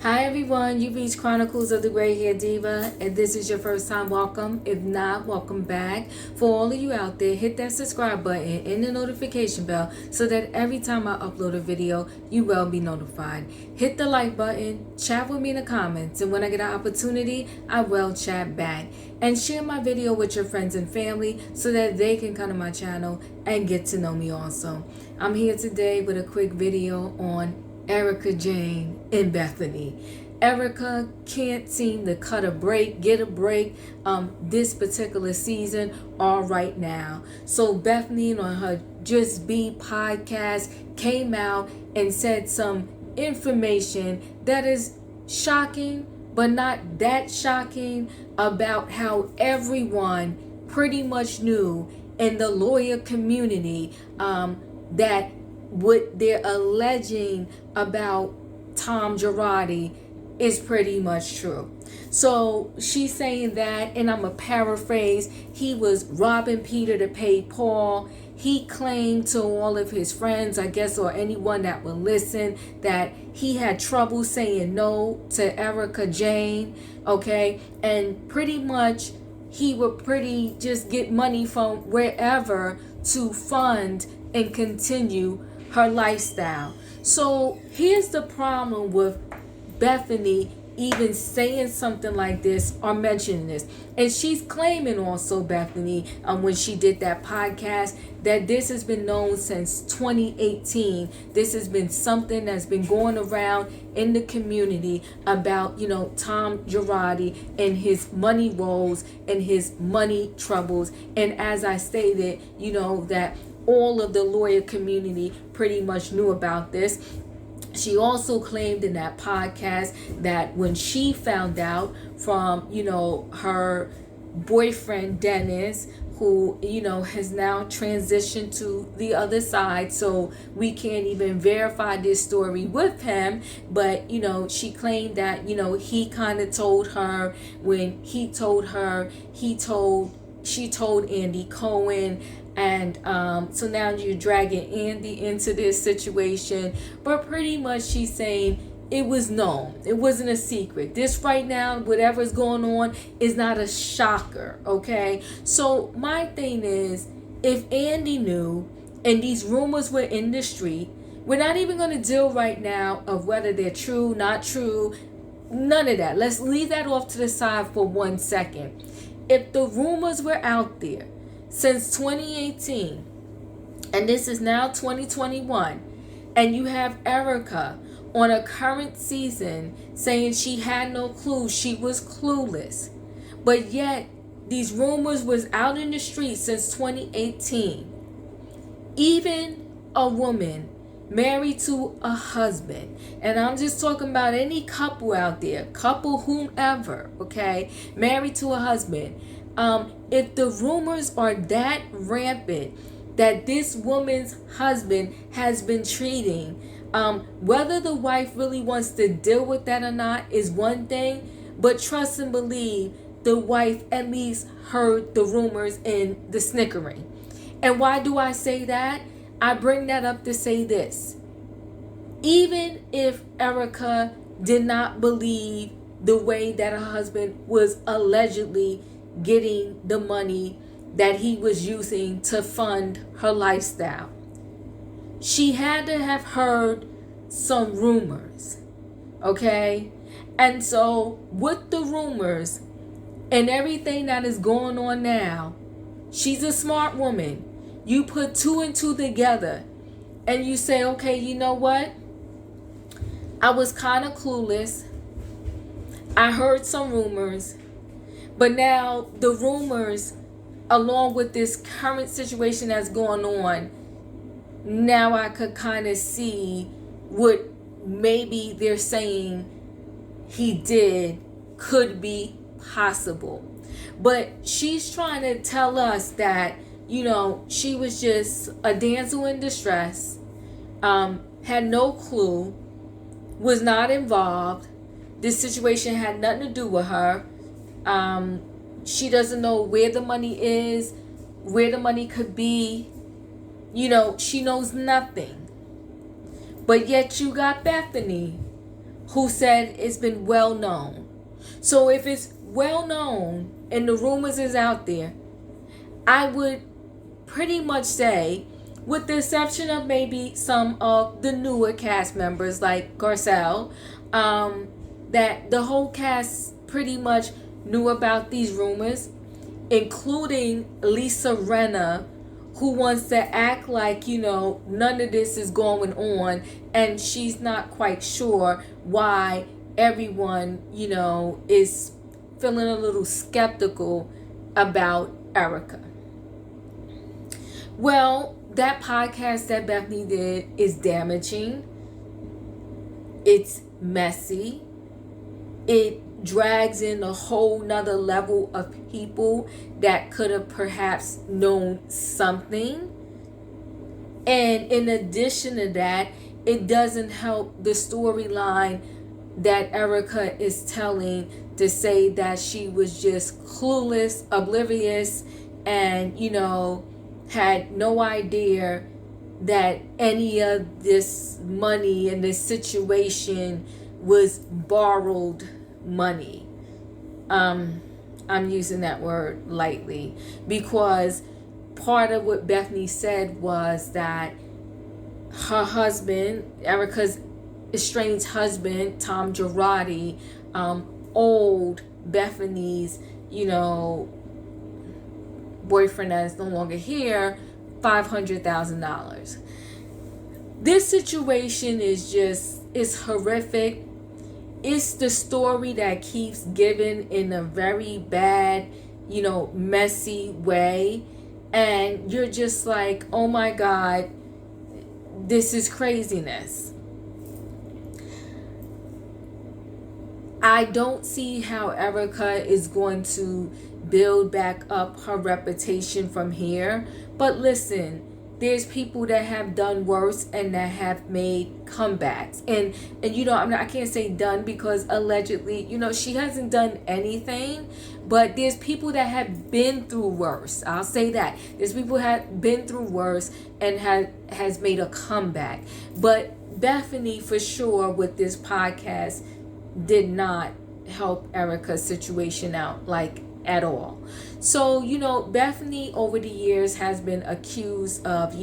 Hi everyone, you've reached Chronicles of the Gray Hair Diva. If this is your first time, welcome. If not, welcome back. For all of you out there, hit that subscribe button and the notification bell so that every time I upload a video, you will be notified. Hit the like button, chat with me in the comments, and when I get an opportunity, I will chat back. And share my video with your friends and family so that they can come to my channel and get to know me also. I'm here today with a quick video on Erika, Jayne, and Bethenny. Erika can't seem to get a break this particular season or right now. So Bethenny on her Just Be podcast came out and said some information that is shocking, but not that shocking, about how everyone pretty much knew in the lawyer community that what they're alleging about Tom Girardi is pretty much true. So she's saying that, and I'm a paraphrase, he was robbing Peter to pay Paul. He claimed to all of his friends, I guess, or anyone that would listen, that he had trouble saying no to Erika Jayne, okay? And pretty much he would just get money from wherever to fund and continue her lifestyle. So here's the problem with Bethenny even saying something like this or mentioning this. And she's claiming also, Bethenny, when she did that podcast, that this has been known since 2018. This has been something that's been going around in the community about, Tom Girardi and his money woes and his money troubles. And as I stated, that all of the lawyer community pretty much knew about this. She also claimed in that podcast that when she found out from, her boyfriend Dennis, who, has now transitioned to the other side, so we can't even verify this story with him, but, she claimed that, he kind of told her, when he told her, she told Andy Cohen. And so now you're dragging Andy into this situation. But pretty much she's saying it was known. It wasn't a secret. This right now, whatever's going on, is not a shocker, okay? So my thing is, if Andy knew and these rumors were in the street, we're not even going to deal right now of whether they're true, not true, none of that. Let's leave that off to the side for 1 second. If the rumors were out there since 2018, and this is now 2021, and you have Erika on a current season saying she had no clue, she was clueless, but yet these rumors was out in the street since 2018. Even a woman married to a husband, and I'm just talking about any couple out there, couple whomever, okay, married to a husband. If the rumors are that rampant that this woman's husband has been treating, whether the wife really wants to deal with that or not is one thing, but trust and believe the wife at least heard the rumors and the snickering. And why do I say that? I bring that up to say this. Even if Erika did not believe the way that her husband was allegedly getting the money that he was using to fund her lifestyle, she had to have heard some rumors, okay? And so with the rumors and everything that is going on now, she's a smart woman. You put 2 and 2 together and you say, okay, you know what? I was kind of clueless. I heard some rumors. But now the rumors, along with this current situation that's going on, now I could kind of see what maybe they're saying he did could be possible. But she's trying to tell us that, she was just a damsel in distress, had no clue, was not involved. This situation had nothing to do with her. She doesn't know where the money is, where the money could be. She knows nothing. But yet you got Bethenny, who said it's been well known. So if it's well known and the rumors is out there, I would pretty much say, with the exception of maybe some of the newer cast members like Garcelle, that the whole cast pretty much knew about these rumors, including Lisa Rinna, who wants to act like, none of this is going on, and she's not quite sure why everyone, is feeling a little skeptical about Erika. Well, that podcast that Bethenny did is damaging. It's messy. It drags in a whole nother level of people that could have perhaps known something. And in addition to that, it doesn't help the storyline that Erika is telling, to say that she was just clueless, oblivious, and, had no idea that any of this money and this situation was borrowed money. I'm using that word lightly, because part of what Bethenny said was that her husband, Erika's estranged husband, Tom Girardi, owed Bethenny's, boyfriend that is no longer here, $500,000. This situation is horrific. It's the story that keeps giving in a very bad, messy way. And you're just like, oh my God, this is craziness. I don't see how Erika is going to build back up her reputation from here. But listen, there's people that have done worse and that have made comebacks. And I can't say done, because allegedly, she hasn't done anything. But there's people that have been through worse. I'll say that. There's people who have been through worse and has made a comeback. But Bethenny, for sure, with this podcast, did not help Erika's situation out, at all. So, Bethenny over the years has been accused of,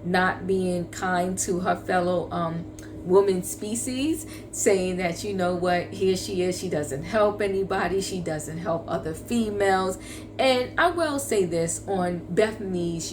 not being kind to her fellow woman species, saying that, here she is, she doesn't help anybody, she doesn't help other females. And I will say this on Bethenny's,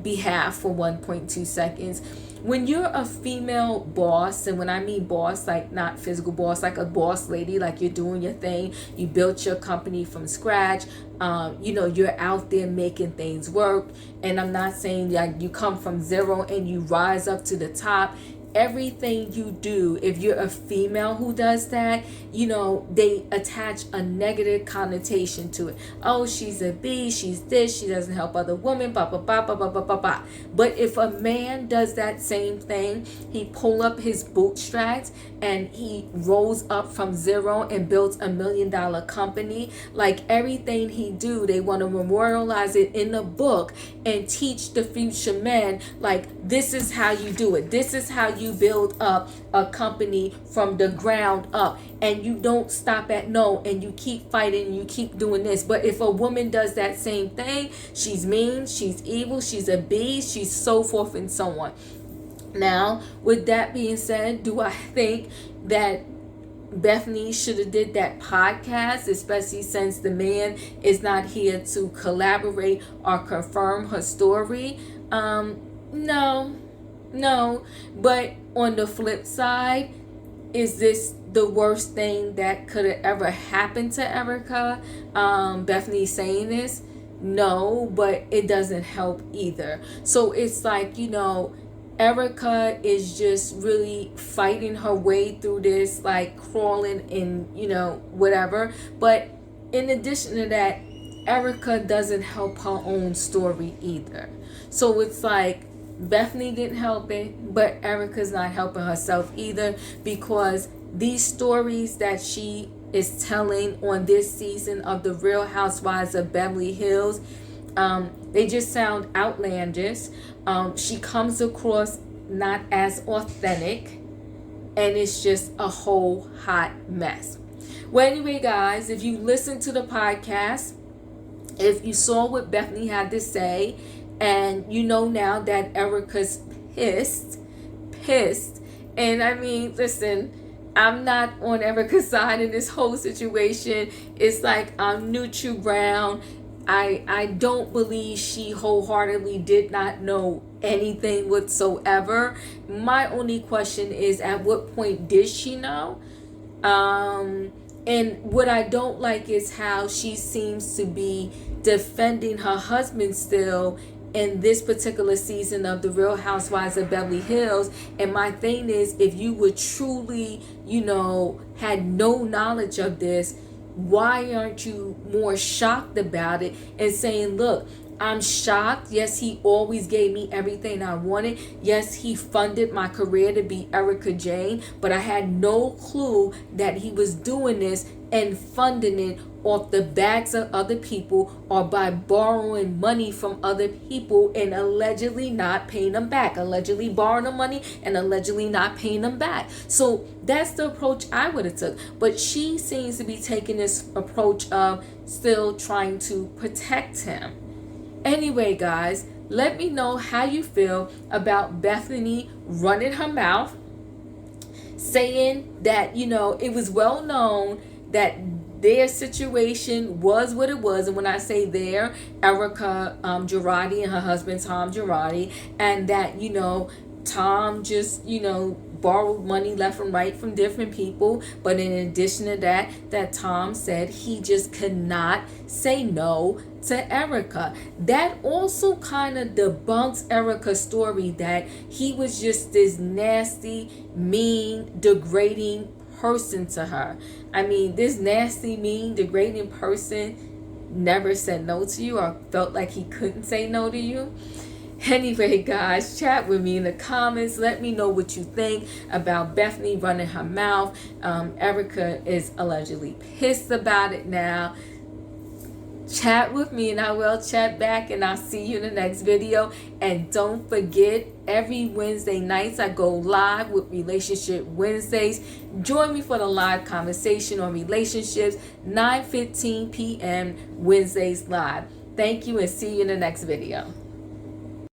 behalf for 1.2 seconds. When you're a female boss, and when I mean boss, like not physical boss, like a boss lady, like you're doing your thing, you built your company from scratch, you're out there making things work. And I'm not saying like you come from zero and you rise up to the top. Everything you do, if you're a female who does that, they attach a negative connotation to it. Oh, she's a bee, she's this, she doesn't help other women, blah, blah, blah, blah, blah, blah, blah, blah. But if a man does that same thing, he pull up his bootstraps and he rose up from zero and built $1 million company, like everything he do, they want to memorialize it in a book and teach the future men, like, this is how you do it. This is how you build up a company from the ground up, and you don't stop at no, and you keep fighting and you keep doing this. But if a woman does that same thing, she's mean, she's evil, she's a bee, she's so forth and so on. Now, with that being said, do I think that Bethenny should have did that podcast, especially since the man is not here to collaborate or confirm her story? No. But on the flip side, is this the worst thing that could have ever happened to Erika? Bethenny saying this? No, but it doesn't help either. So it's like, Erika is just really fighting her way through this, like crawling in, whatever. But in addition to that, Erika doesn't help her own story either. So it's like Bethenny didn't help it, but Erika's not helping herself either, because these stories that she is telling on this season of The Real Housewives of Beverly Hills, they just sound outlandish. She comes across not as authentic, and it's just a whole hot mess. Well, anyway, guys, if you listened to the podcast, if you saw what Bethenny had to say, and you know now that Erika's pissed, and I mean, listen, I'm not on Erika's side in this whole situation. It's like I'm neutral ground. I don't believe she wholeheartedly did not know anything whatsoever. My only question is, at what point did she know? And what I don't like is how she seems to be defending her husband still in this particular season of the Real Housewives of Beverly Hills. And my thing is, if you would truly, had no knowledge of this, why aren't you more shocked about it and saying, look, I'm shocked. Yes, he always gave me everything I wanted. Yes, he funded my career to be Erika Jayne, but I had no clue that he was doing this and funding it off the backs of other people or by borrowing money from other people and allegedly not paying them back, allegedly borrowing the money and allegedly not paying them back. So that's the approach I would have took. But she seems to be taking this approach of still trying to protect him. Anyway, guys, let me know how you feel about Bethenny running her mouth, saying that, it was well known that their situation was what it was. And when I say their, Erika Girardi and her husband Tom Girardi, and that, Tom just, borrowed money left and right from different people. But in addition to that Tom said he just could not say no to Erika. That also kind of debunks Erika's story that he was just this nasty, mean, degrading person to her. I mean, this nasty, mean, degrading person never said no to you or felt like he couldn't say no to you. Anyway, guys, chat with me in the comments. Let me know what you think about Bethenny running her mouth. Erika is allegedly pissed about it now. Chat with me and I will chat back, and I'll see you in the next video. And don't forget, every Wednesday nights I go live with Relationship Wednesdays. Join me for the live conversation on relationships, 9:15 p.m. Wednesdays live. Thank you and see you in the next video.